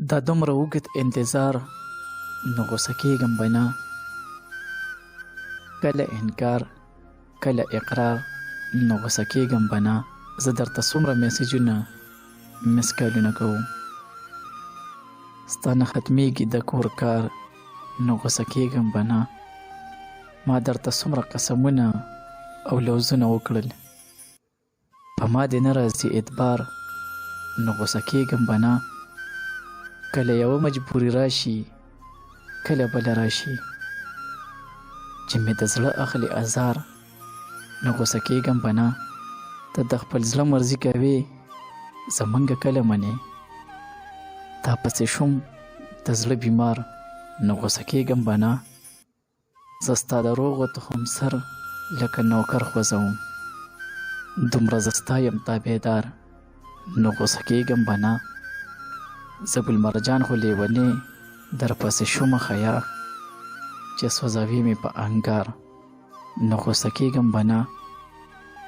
دا دومره اوږد انتظار نو غوسه کېږم به نه. کله انکار کله اقرار نو غوسه کېږم به نه. زه درته څومره میسیجونه مس کالونه کوم، ستا نه ختمیږي د کور کار نو غوسه کېږم به نه. ما درته څومره قسمونه او لوزونه وکړل، په ما دې نه راځي اعتبار نو غوسه کېږم به نه. کله یوه مجبوري راشي کله بله راشي، چې مې د زړه اخلي ازار نو غوسه کېږم به نه. ته د خپل زړه مرضي کوې زمونږ کله منې، تا پسې شوم د زړه بیمار نو غوسه کېږم به نه. زه ستا د روغو تخم سر لکه نوکر خوځوم، دومره زه ستا یم تابعدار نو غوسه کېږم به نه. زه ګلمرجان خو لیونې در پسې شومه خیا، چې سوځوي مې په انګار نو غوسه کېږم به نه.